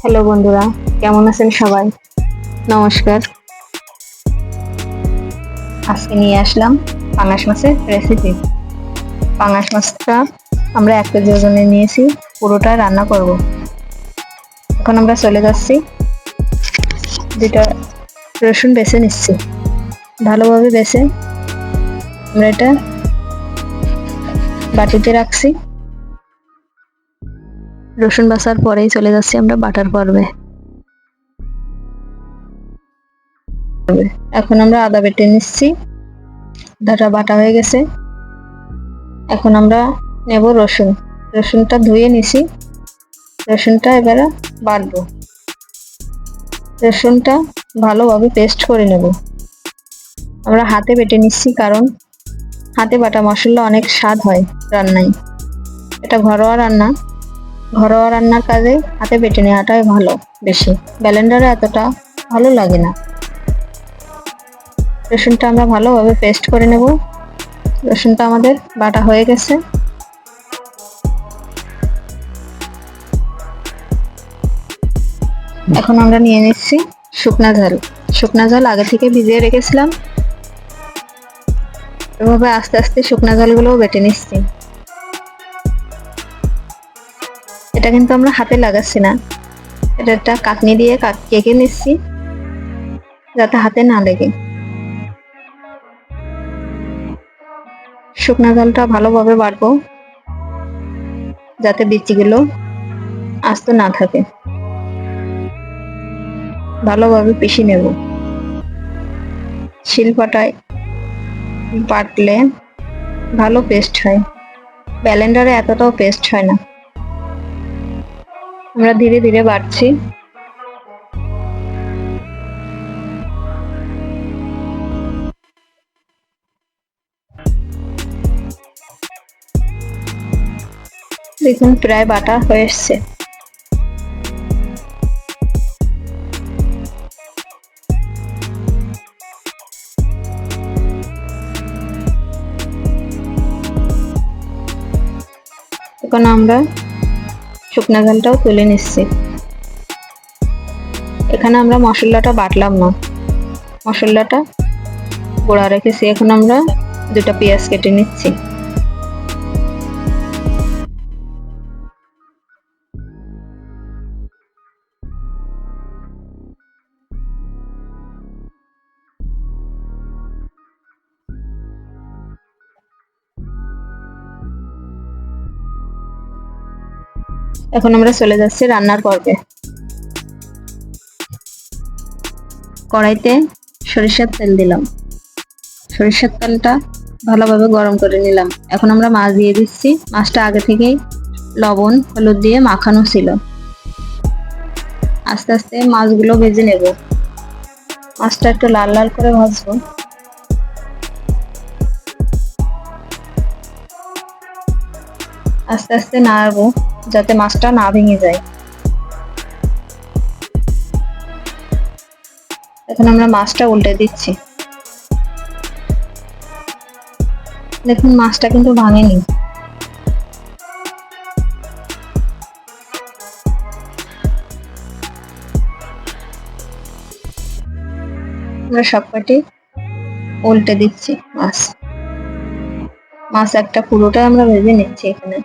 Hello বন্ধুরা, কেমন আছেন সবাই? নমস্কার। আজকে নিয়ে আসলাম পাঙাশ মাছের রেসিপি। পাঙাশ মাছটা আমরা 1 কেজি ওজনে নিয়েছি, পুরোটা রান্না করব। এখন আমরা চলে যাচ্ছি, দুটা রসুন বেছে নিচ্ছি, ভালোভাবে বেছে আমরা এটা বাটিতে রাখছি। রসুন বাছার পরেই চলে যাচ্ছি আমরা বাটার পর্বে। এখন আমরা আদা বেটে নিচ্ছি, আদাটা বাটা হয়ে গেছে। এখন আমরা নেব রসুন, রসুনটা ধুয়ে নিছি, রসুনটা এবারে বাটবো। রসুনটা ভালোভাবে পেস্ট করে নেব। আমরা হাতে বেটে নিচ্ছি, কারণ হাতে বাটা মশলা অনেক স্বাদ হয় রান্নায়। এটা ঘরোয়া রান্না, ঘরোয়া রান্নার কাজে হাতে বেটে নেওয়াটাই ভালো। বেশি ব্লেন্ডারে এতটা ভালো লাগে না। রসুনটা আমরা ভালোভাবে পেস্ট করে নেব। রসুনটা আমাদের বাটা হয়ে গেছে। এখন আমরা নিয়ে নিচ্ছি শুকনা ঝাল। শুকনা ঝাল আগে থেকে ভিজিয়ে রেখেছিলাম। এভাবে আস্তে আস্তে শুকনা ঝালগুলোও বেটে নিচ্ছি। এটা কিন্তু আমরা হাতে লাগাচ্ছি না, এটা একটা কাটনি দিয়ে কেটে নিচ্ছি, যাতে হাতে না লেগে। শুকনা ঝালটা ভালোভাবে বাটবো, যাতে বিচিগুলো আস্ত না থাকে। ভালোভাবে পিষে নেব। শিলপাটায় বাটলে ভালো পেস্ট হয়, ব্লেন্ডারে এতটাও পেস্ট হয় না। আমরা ধীরে ধীরে বাটছি। দেখুন প্রায় বাটা হয়ে এসছে। এখন আমরা শুকনা ঝালটাও তুলে নিচ্ছি। এখানে আমরা মশলাটা বাটলাম না, মশলাটা গোড়া রেখেছি। এখন আমরা 2টা পেঁয়াজ কেটে নিচ্ছি। এখন আমরা চলে যাচ্ছি রান্নার পর্বে। কড়াইতে সরিষার তেল দিলাম, সরিষার তেলটা ভালোভাবে গরম করে নিলাম। এখন আমরা মাছ দিয়ে দিচ্ছি। মাছটা আগে থেকেই লবণ হলুদ দিয়ে মাখানো ছিল। আস্তে আস্তে মাছগুলো ভেজে নেব। মাছটা একটু লাল লাল করে ভাজবো। আস্তে আস্তে নাড়বো, যাতে মাছটা না ভেঙে যায়। এখন আমরা মাছটা উল্টে দিচ্ছি। দেখুন মাছটা কিন্তু ভাঙেনি। আমরা সবকটি উল্টে দিচ্ছি। মাছ একটা পুরোটা আমরা ভেজে নিচ্ছি। এখানে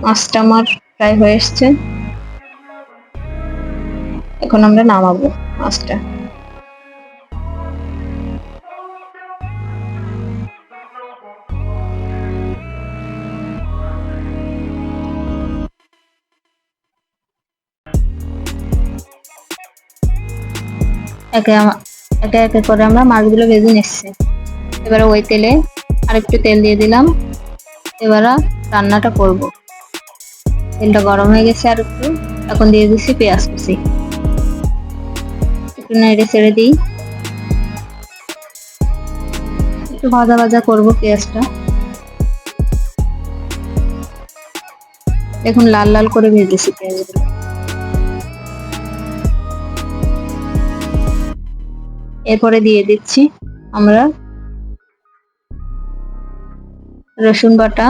মাছটা আমার ফ্রাই হয়ে এসছে। এখন আমরা নামাবো মাছটা। একে একে করে আমরা মাছগুলো ভেজে নিচ্ছি। এবারে ওই তেলে আরেকটু তেল দিয়ে দিলাম। এবারে রান্নাটা করব। তেলটা গরম হয়ে গেছে আর একটু। এখন দিয়ে দিচ্ছি পেঁয়াজ কুচি, একটু নেড়ে ছেড়ে দিই। একটু ভাজা ভাজা করবো পেঁয়াজটা। এখন লাল লাল করে ভেজেছি পেঁয়াজগুলো। এরপরে দিয়ে দিচ্ছি আমরা রসুন বাটা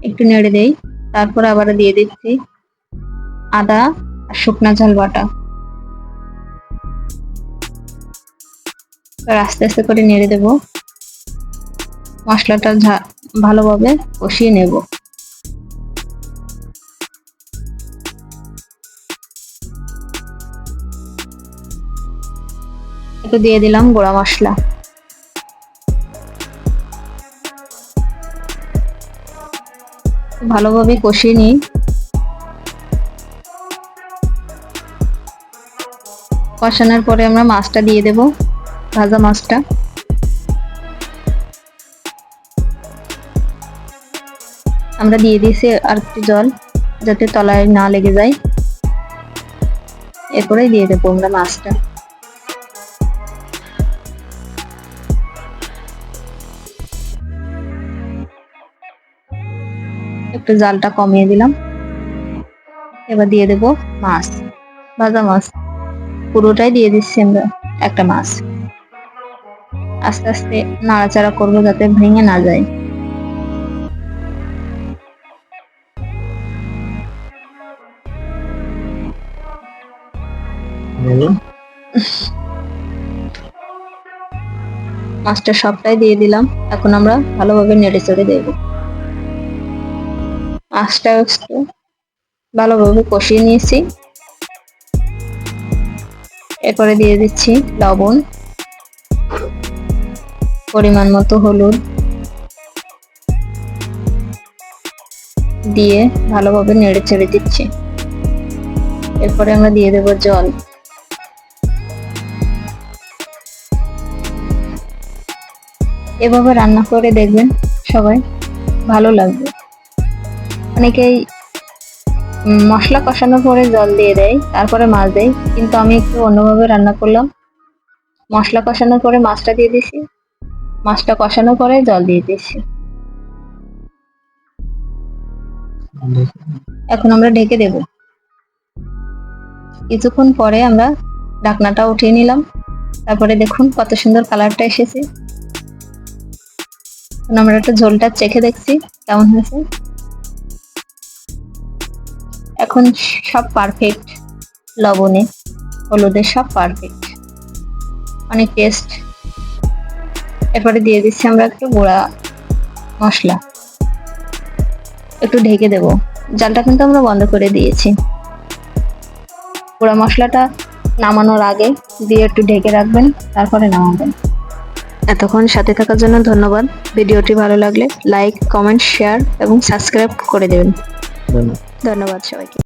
একটু নেড়ে দেই, তারপর আবার দিয়ে দিচ্ছি আদা আর শুকনা ঝাল বাটা। আস্তে আস্তে করে নেড়ে দেব, মশলাটা ভালোভাবে কষিয়ে নেব। একটু দিয়ে দিলাম গুঁড়া মশলা, ভালোভাবে কষিয়ে নিই। কষানোর পরে আমরা মাছটা দিয়ে দেব, ভাজা মাছটা। আমরা দিয়ে দিয়েছি আর একটু জল, যাতে তলায় না লেগে যায়। এরপরে দিয়ে দেবো আমরা মাছটা। একটু জালটা কমিয়ে দিলাম। এবার দিয়ে দেব মাছ, ভাজা মাছ পুরোটাই দিয়ে দিচ্ছি আমরা একটা মাছ। আস্তে আস্তে নাড়াচাড়া করবো যাতে ভেঙে না যায়। মাছটা সবটাই দিয়ে দিলাম। এখন আমরা ভালোভাবে নেড়ে চেড়ে দেব। মাছটা একটু ভালোভাবে কষিয়ে নিয়েছি। এরপরে দিয়ে দিচ্ছি লবণ, পরিমাণ মতো হলুদ দিয়ে ভালোভাবে নেড়ে চেড়ে দিচ্ছি। এরপরে আমরা দিয়ে দেব জল। এভাবে রান্না করে দেখবেন সবাই, ভালো লাগবে। অনেকেই মশলা কষানোর পরে জল দিয়ে দেয়, তারপরে মাছ দেয়, কিন্তু আমি একটু অন্যভাবে রান্না করলাম। মশলা কষানোর পরে মাছটা দিয়ে দিছি, মাছটা কষানোর পরে জল দিয়ে দিচ্ছি। এখন আমরা ঢেকে দেব। কিছুক্ষণ পরে আমরা ঢাকনাটা উঠিয়ে নিলাম। তারপরে দেখুন কত সুন্দর কালারটা এসেছে। এখন আমরা একটু ঝোলটা চেখে দেখছি কেমন হয়েছে। এখন সব পারফেক্ট, লবণে হলুদে সব পারফেক্ট, অনেক টেস্ট। এরপরে দিয়ে দিচ্ছি আমরা একটু গুঁড়া মশলা, একটু ঢেকে দেব। জালটা কিন্তু আমরা বন্ধ করে দিয়েছি। গুঁড়া মশলাটা নামানোর আগে দিয়ে একটু ঢেকে রাখবেন, তারপরে নামাবেন। এতক্ষণ সাথে থাকার জন্য ধন্যবাদ। ভিডিওটি ভালো লাগলে লাইক, কমেন্ট, শেয়ার এবং সাবস্ক্রাইব করে দেবেন। ধন্যবাদ সবাইকে।